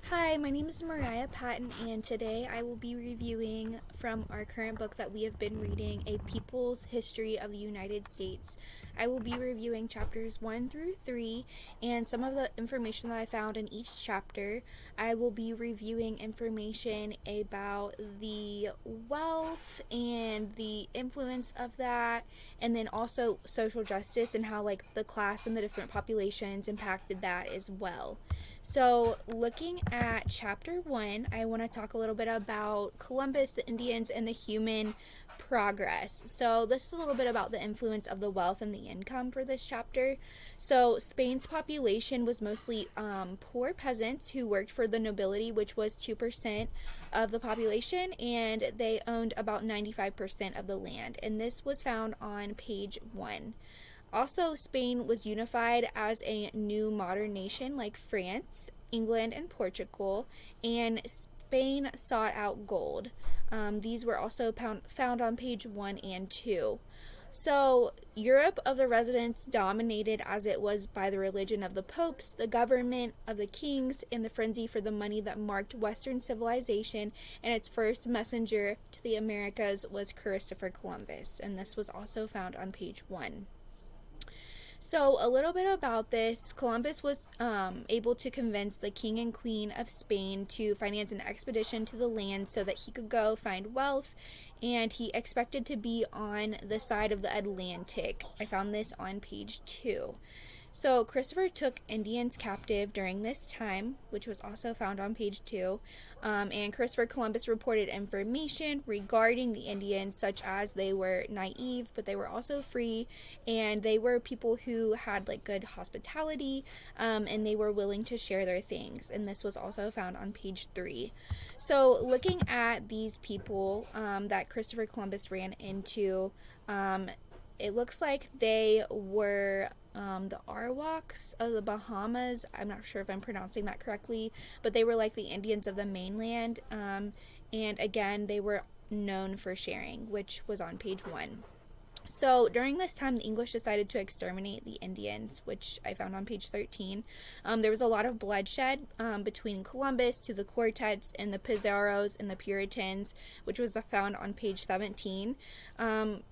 Hi, my name is Mariah Patton, and today I will be reviewing from our current book that we have been reading, A People's History of the United States. I will be reviewing chapters 1 through 3 and some of the information that I found in each chapter. I will be reviewing information about the wealth and the influence of that, and then also social justice and how the class and the different populations impacted that as well. So, looking at chapter 1, I want to talk a little bit about Columbus, the Indians, and the human progress. So, this is a little bit about the influence of the wealth and the income for this chapter. So, Spain's population was mostly poor peasants who worked for the nobility, which was 2% of the population, and they owned about 95% of the land. And this was found on page 1. Also, Spain was unified as a new modern nation like France, England, and Portugal, and Spain sought out gold. These were also found on page 1 and 2. So, Europe of the residents dominated as it was by the religion of the popes, the government of the kings, and the frenzy for the money that marked Western civilization. And its first messenger to the Americas was Christopher Columbus, and this was also found on page 1. So, a little bit about this. Columbus was able to convince the king and queen of Spain to finance an expedition to the land so that he could go find wealth, and he expected to be on the side of the Atlantic. I found this on page 2. So, Christopher took Indians captive during this time, which was also found on page 2. And Christopher Columbus reported information regarding the Indians, such as they were naive, but they were also free, and they were people who had good hospitality, and they were willing to share their things. And this was also found on page 3. So, looking at these people that Christopher Columbus ran into, it looks like they were the Arawaks of the Bahamas. I'm not sure if I'm pronouncing that correctly, but they were like the Indians of the mainland. And again, they were known for sharing, which was on page 1. So during this time, the English decided to exterminate the Indians, which I found on page 13. There was a lot of bloodshed between Columbus to the Quartets and the Pizarros and the Puritans, which was found on page 17.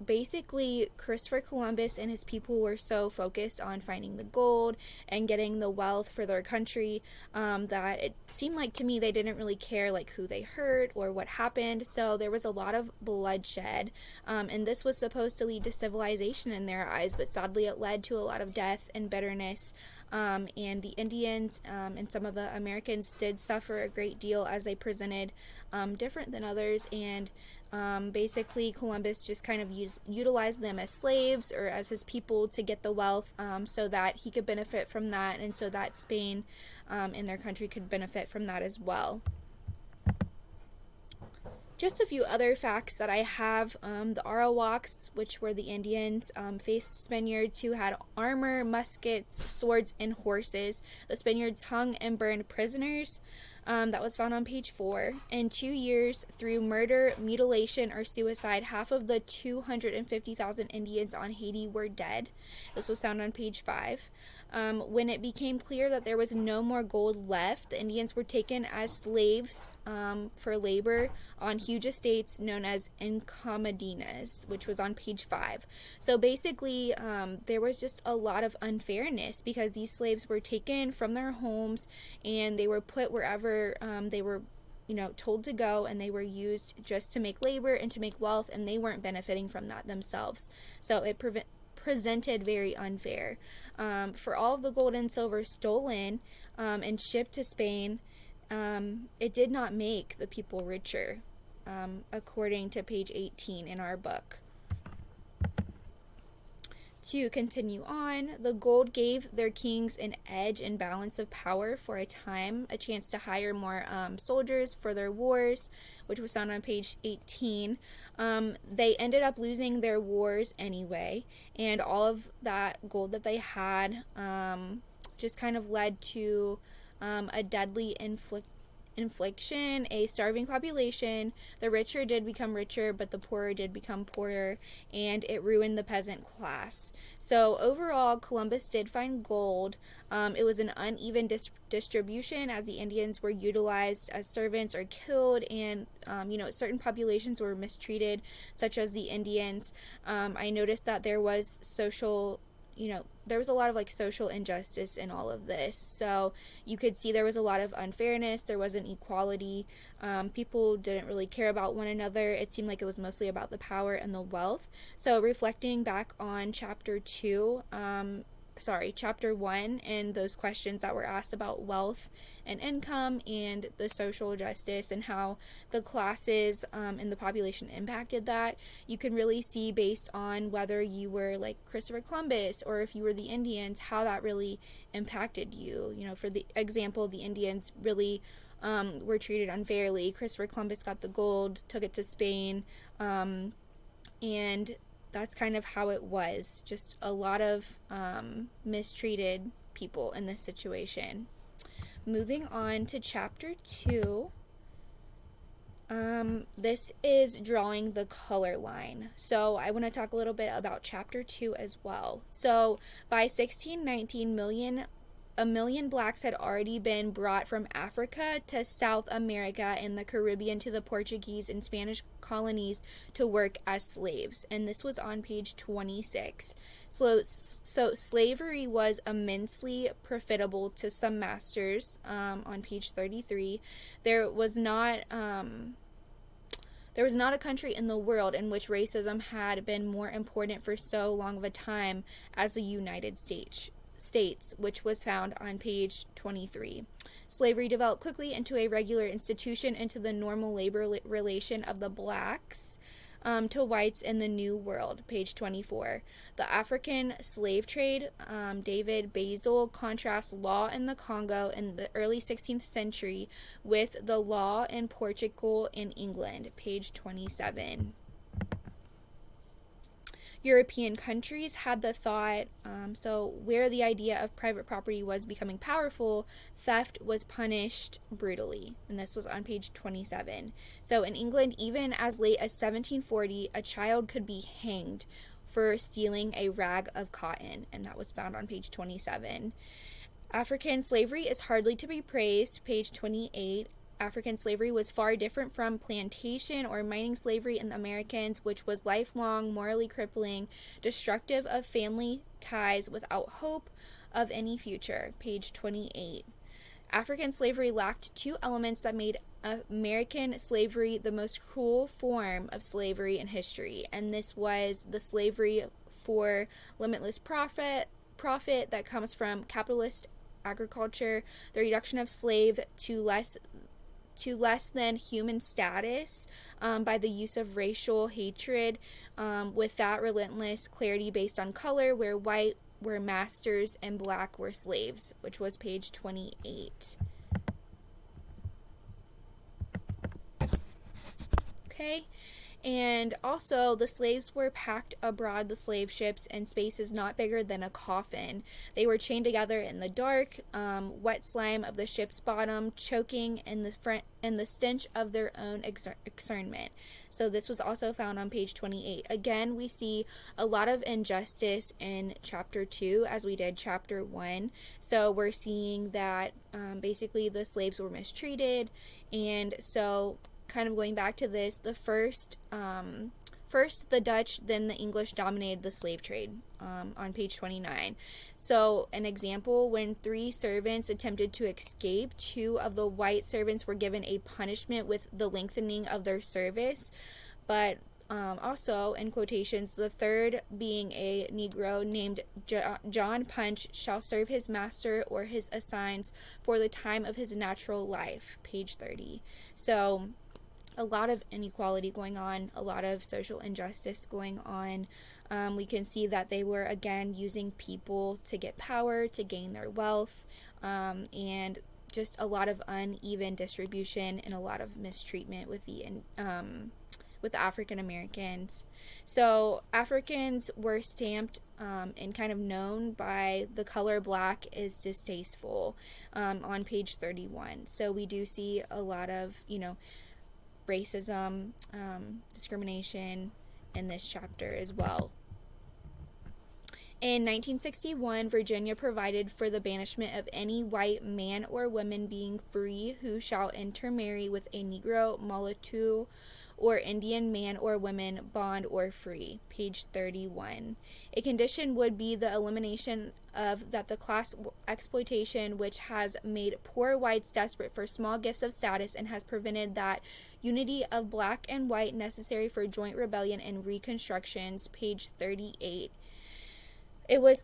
Basically, Christopher Columbus and his people were so focused on finding the gold and getting the wealth for their country that it seemed like to me they didn't really care who they hurt or what happened. So there was a lot of bloodshed, and this was supposed to lead to civilization in their eyes, but sadly it led to a lot of death and bitterness. And the Indians and some of the Americans did suffer a great deal as they presented different than others, and basically Columbus just kind of utilized them as slaves or as his people to get the wealth, so that he could benefit from that, and so that Spain and their country could benefit from that as well. Just a few other facts that I have. The Arawaks, which were the Indians, faced Spaniards who had armor, muskets, swords, and horses. The Spaniards hung and burned prisoners. That was found on page 4. In 2 years, through murder, mutilation, or suicide, half of the 250,000 Indians on Haiti were dead. This was found on page 5. When it became clear that there was no more gold left, the Indians were taken as slaves for labor on huge estates known as encomiendas, which was on page 5. So basically, there was just a lot of unfairness because these slaves were taken from their homes and they were put wherever they were told to go, and they were used just to make labor and to make wealth, and they weren't benefiting from that themselves. So it presented very unfair. For all of the gold and silver stolen and shipped to Spain, it did not make the people richer, according to page 18 in our book. To continue on, the gold gave their kings an edge and balance of power for a time, a chance to hire more soldiers for their wars, which was found on page 18. They ended up losing their wars anyway, and all of that gold that they had just kind of led to a deadly infliction, a starving population. The richer did become richer, but the poorer did become poorer, and it ruined the peasant class. So overall, Columbus did find gold. It was an uneven distribution, as the Indians were utilized as servants or killed, and certain populations were mistreated, such as the Indians. I noticed that there was there was a lot of like social injustice in all of this. So you could see there was a lot of unfairness, there wasn't equality. People didn't really care about one another. It seemed like it was mostly about the power and the wealth. So reflecting back on chapter 1 and those questions that were asked about wealth and income and the social justice and how the classes and the population impacted that, you can really see based on whether you were like Christopher Columbus or if you were the Indians, how that really impacted you. For the example, the Indians really were treated unfairly. Christopher Columbus got the gold, took it to Spain, and that's kind of how it was. Just a lot of mistreated people in this situation. Moving on to chapter 2. This is drawing the color line. So I want to talk a little bit about chapter 2 as well. So by 1619, a million blacks had already been brought from Africa to South America and the Caribbean to the Portuguese and Spanish colonies to work as slaves. And this was on page 26. So slavery was immensely profitable to some masters. On page 33, there was not a country in the world in which racism had been more important for so long of a time as the United States, which was found on page 23. Slavery developed quickly into a regular institution into the normal labor relation of the blacks to whites in the New World, page 24. The African slave trade, David Basil contrasts law in the Congo in the early 16th century with the law in Portugal and England, page 27. European countries had the thought, where the idea of private property was becoming powerful, theft was punished brutally. And this was on page 27. So in England, even as late as 1740, a child could be hanged for stealing a rag of cotton. And that was found on page 27. African slavery is hardly to be praised, page 28. African slavery was far different from plantation or mining slavery in the Americans, which was lifelong, morally crippling, destructive of family ties without hope of any future, page 28. African slavery lacked two elements that made American slavery the most cruel form of slavery in history, and this was the slavery for limitless profit that comes from capitalist agriculture, the reduction of slave to less than human status by the use of racial hatred, with that relentless clarity based on color, where white were masters and black were slaves, which was page 28. Okay. And also, the slaves were packed aboard the slave ships in spaces not bigger than a coffin. They were chained together in the dark, wet slime of the ship's bottom, choking in the stench of their own excrement. So this was also found on page 28. Again, we see a lot of injustice in chapter 2 as we did chapter 1. So we're seeing that basically the slaves were mistreated, and so kind of going back to this, first the Dutch, then the English dominated the slave trade on page 29. So an example, when 3 servants attempted to escape, 2 of the white servants were given a punishment with the lengthening of their service, but also, in quotations, the third, being a Negro named John Punch, shall serve his master or his assigns for the time of his natural life, page 30. So a lot of inequality going on, a lot of social injustice going on. We can see that they were, again, using people to get power, to gain their wealth, and just a lot of uneven distribution and a lot of mistreatment with with African Americans. So Africans were stamped and kind of known by the color black is distasteful on page 31. So we do see a lot of, racism, discrimination in this chapter as well. In 1961, Virginia provided for the banishment of any white man or woman being free who shall intermarry with a Negro, mulatto, or Indian man or woman, bond or free. Page 31. A condition would be the elimination of that the class exploitation which has made poor whites desperate for small gifts of status and has prevented that unity of black and white necessary for joint rebellion and reconstructions. Page 38. It was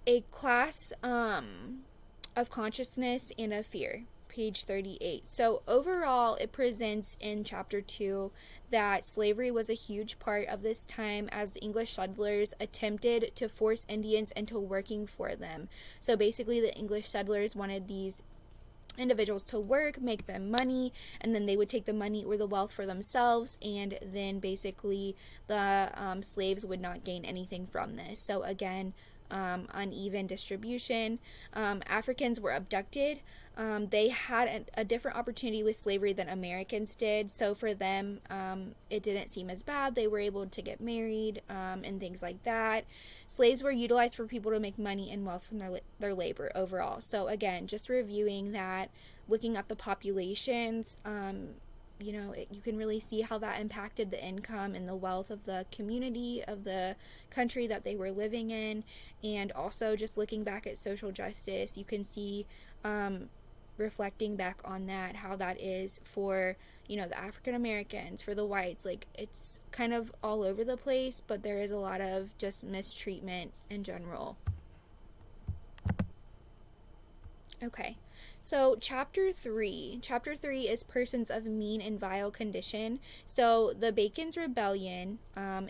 a class of consciousness and of fear. Page 38. So overall, it presents in chapter 2 that slavery was a huge part of this time as the English settlers attempted to force Indians into working for them. So basically, the English settlers wanted these individuals to work, make them money, and then they would take the money or the wealth for themselves, and then basically the slaves would not gain anything from this. So again, uneven distribution. Africans were abducted. They had a different opportunity with slavery than Americans did. So for them, it didn't seem as bad. They were able to get married and things like that. Slaves were utilized for people to make money and wealth from their labor overall. So again, just reviewing that, looking at the populations, you can really see how that impacted the income and the wealth of the community, of the country that they were living in. And also just looking back at social justice, you can see, reflecting back on that, how that is for, the African Americans, for the whites. Like, it's kind of all over the place, but there is a lot of just mistreatment in general. Okay, so chapter 3 is persons of mean and vile condition. So the Bacon's Rebellion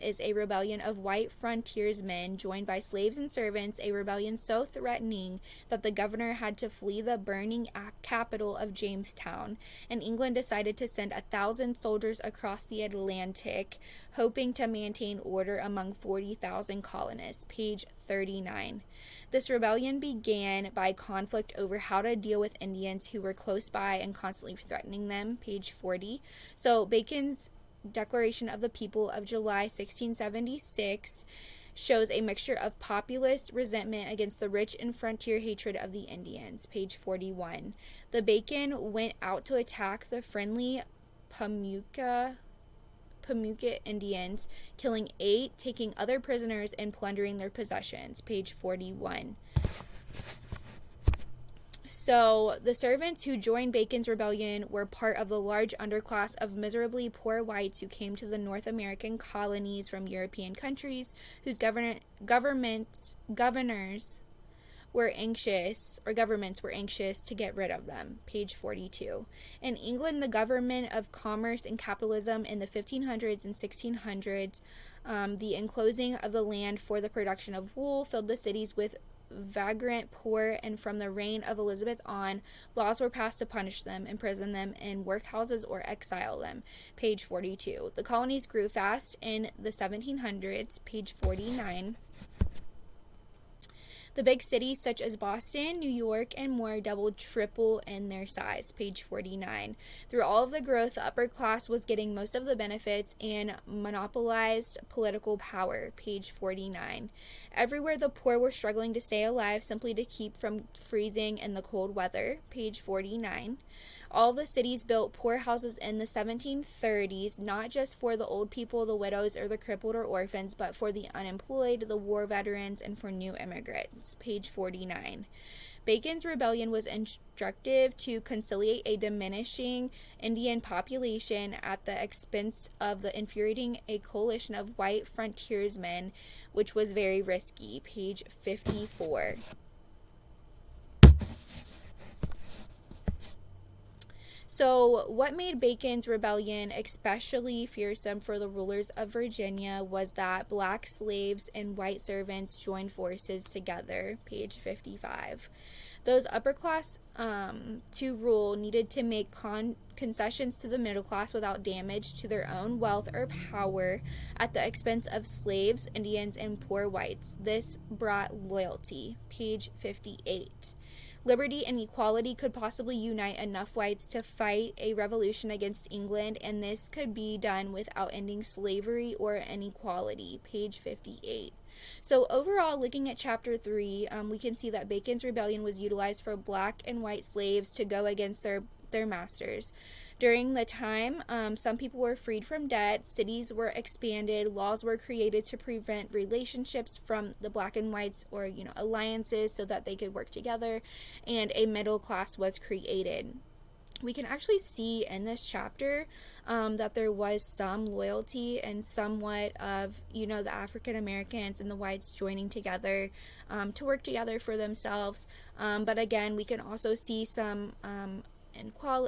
is a rebellion of white frontiersmen joined by slaves and servants, a rebellion so threatening that the governor had to flee the burning capital of Jamestown, and England decided to send 1,000 soldiers across the Atlantic, hoping to maintain order among 40,000 colonists. Page 39. This rebellion began by conflict over how to deal with Indians who were close by and constantly threatening them. Page 40. So Bacon's Declaration of the People of July 1676 shows a mixture of populist resentment against the rich and frontier hatred of the Indians. Page 41. The Bacon went out to attack the friendly Pamunkey Indians, killing 8, taking other prisoners, and plundering their possessions. Page 41. So the servants who joined Bacon's rebellion were part of the large underclass of miserably poor whites who came to the North American colonies from European countries, whose governments were anxious to get rid of them. Page 42. In England, the government of commerce and capitalism in the 1500s and 1600s, the enclosing of the land for the production of wool filled the cities with vagrant poor, and from the reign of Elizabeth on, laws were passed to punish them, imprison them in workhouses, or exile them. Page 42. The colonies grew fast in the 1700s. Page 49. The big cities such as Boston, New York, and more doubled, triple in their size. Page 49. Through all of the growth, the upper class was getting most of the benefits and monopolized political power. Page 49. Everywhere the poor were struggling to stay alive simply to keep from freezing in the cold weather. Page 49. All the cities built poor houses in the 1730s, not just for the old people, the widows, or the crippled or orphans, but for the unemployed, the war veterans, and for new immigrants. Page 49. Bacon's rebellion was instructive to conciliate a diminishing Indian population at the expense of the infuriating a coalition of white frontiersmen, which was very risky. Page 54. So what made Bacon's rebellion especially fearsome for the rulers of Virginia was that black slaves and white servants joined forces together. Page 55. Those upper class to rule needed to make concessions to the middle class without damage to their own wealth or power at the expense of slaves, Indians, and poor whites. This brought loyalty. Page 58. Liberty and equality could possibly unite enough whites to fight a revolution against England, and this could be done without ending slavery or inequality. Page 58. So overall, looking at chapter 3, we can see that Bacon's rebellion was utilized for black and white slaves to go against their masters. During the time, some people were freed from debt, cities were expanded, laws were created to prevent relationships from the black and whites, or alliances, so that they could work together, and a middle class was created. We can actually see in this chapter that there was some loyalty and somewhat of, the African Americans and the whites joining together to work together for themselves. But again, we can also see some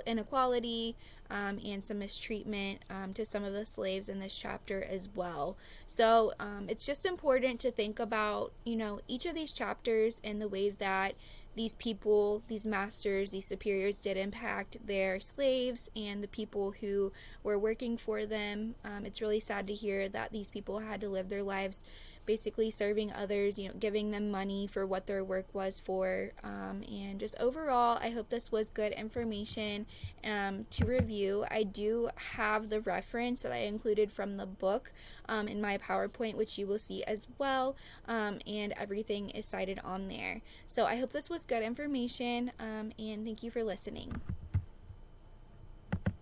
inequality and some mistreatment to some of the slaves in this chapter as well. So it's just important to think about, each of these chapters and the ways that these people, these masters, these superiors did impact their slaves and the people who were working for them. It's really sad to hear that these people had to live their lives basically serving others, giving them money for what their work was for. And just overall, I hope this was good information to review. I do have the reference that I included from the book in my PowerPoint, which you will see as well, and everything is cited on there. So I hope this was good information, and thank you for listening.